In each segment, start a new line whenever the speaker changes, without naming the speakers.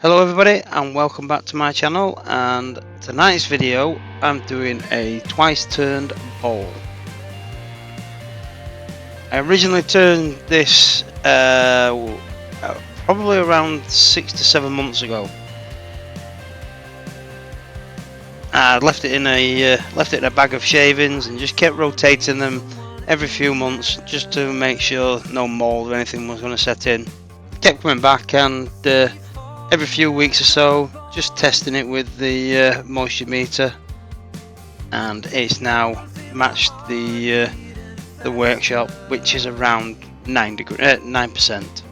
Hello everybody and welcome back to my channel, and tonight's video I'm doing a twice turned bowl. I originally turned this probably around 6 to 7 months ago. I left it in a bag of shavings and just kept rotating them every few months just to make sure no mold or anything was going to set in. Kept coming back and every few weeks or so, just testing it with the moisture meter, and it's now matched the workshop, which is around 9%.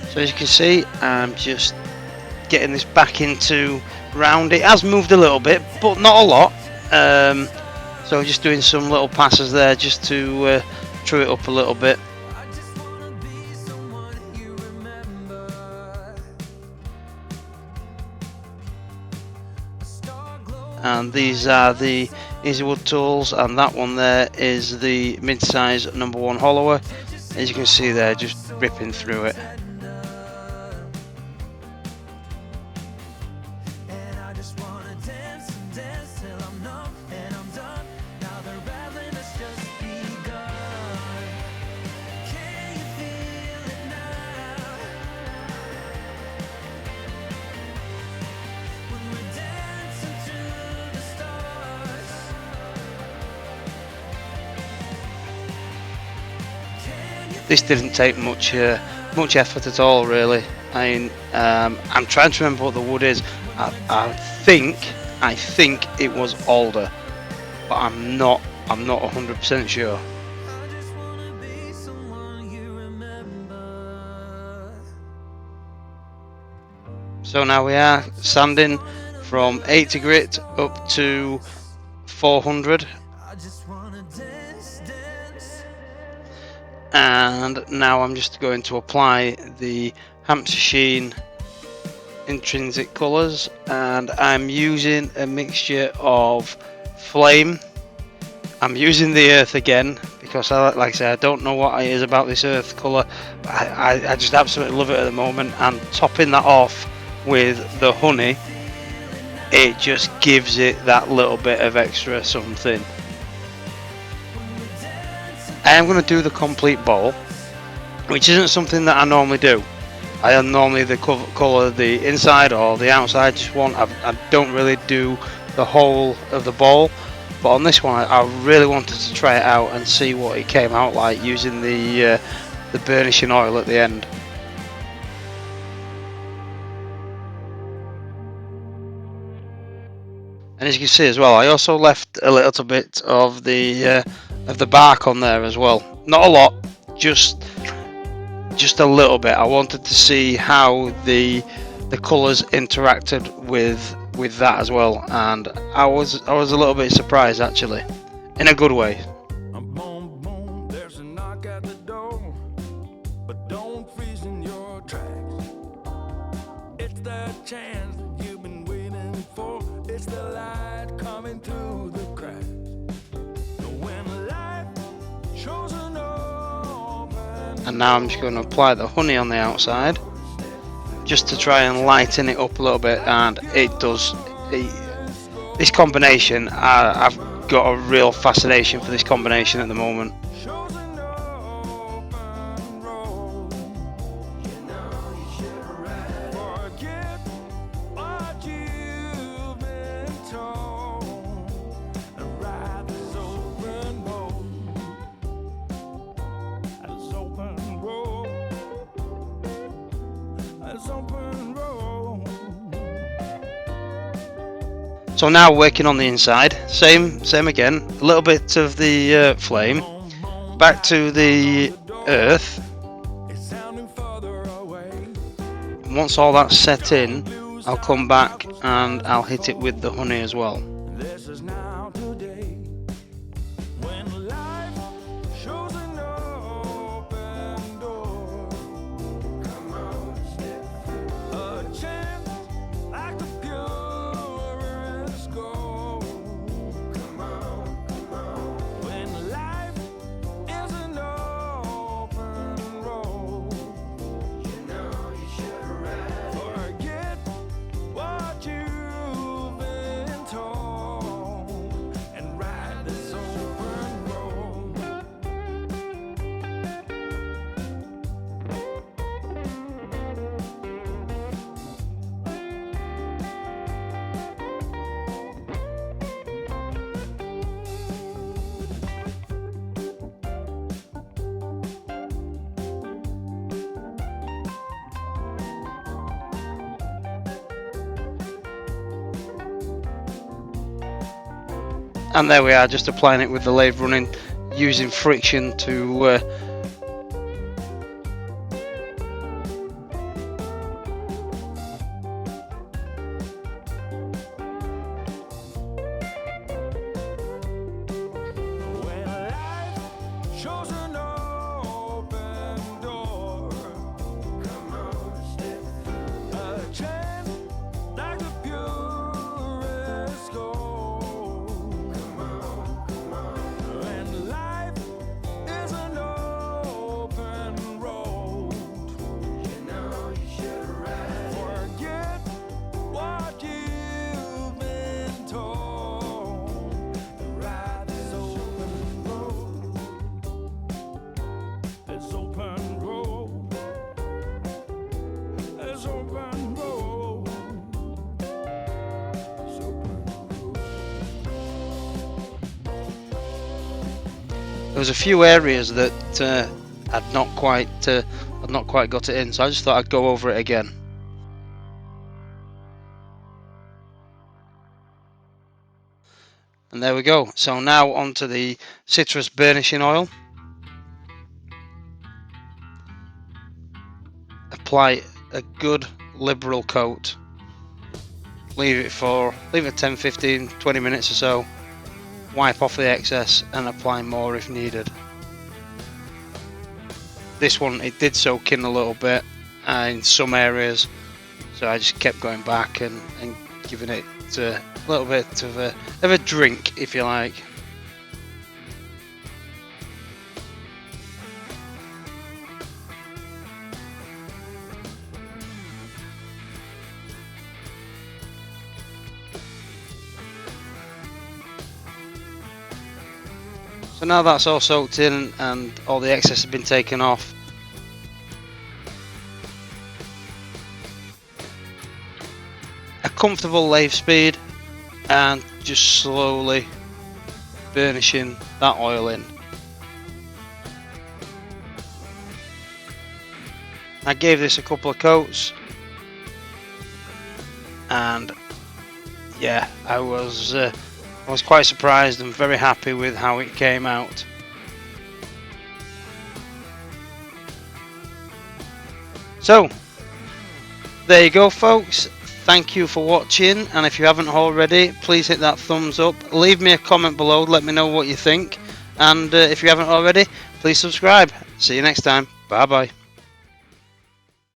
So as you can see, I'm just getting this back into round. It has moved a little bit, but not a lot. So just doing some little passes there just to true it up a little bit. And these are the Easy Wood tools, and that one there is the mid-size #1 hollower. As you can see there, just ripping through it. This didn't take much effort at all, really. I mean, I'm trying to remember what the wood is. I think it was alder, but I'm not 100% sure. So now we are sanding from 80 grit up to 400. And now I'm just going to apply the Hampshire Sheen Intrinsic Colours, and I'm using a mixture of flame. I'm using the earth again because, like I said, I don't know what it is about this earth colour. I just absolutely love it at the moment, and topping that off with the honey, it just gives it that little bit of extra something. I am going to do the complete bowl, which isn't something that I normally do. I normally colour the inside or the outside just one. I don't really do the whole of the bowl, but on this one I really wanted to try it out and see what it came out like using the burnishing oil at the end. And as you can see as well, I also left a little bit of the bark on there as well. Not a lot, just a little bit. I wanted to see how the colours interacted with that as well, and I was a little bit surprised, actually, in a good way. There's a knock at the door, but don't freeze in your tracks. It's the chance that you've been waiting for. It's the light coming through the cracks. And now I'm just going to apply the honey on the outside just to try and lighten it up a little bit, and it does. This combination, I've got a real fascination for this combination at the moment. So now working on the inside, same again, a little bit of the flame, back to the earth. And once all that's set in, I'll come back and I'll hit it with the honey as well. And there we are, just applying it with the lathe running, using friction to there was a few areas that I'd not quite got it in, so I just thought I'd go over it again. And there we go. So now onto the citrus burnishing oil. Apply a good liberal coat. Leave it 10, 15, 20 minutes or so. Wipe off the excess and apply more if needed. This one, it did soak in a little bit in some areas, so I just kept going back and giving it a little bit of a drink, if you like. So now that's all soaked in and all the excess has been taken off, a comfortable lathe speed, and just slowly burnishing that oil in. I gave this a couple of coats, and yeah, I was quite surprised and very happy with how it came out. So there you go, folks. Thank you for watching, and if you haven't already, please hit that thumbs up, leave me a comment below, let me know what you think, and if you haven't already, please subscribe. See you next time. Bye bye.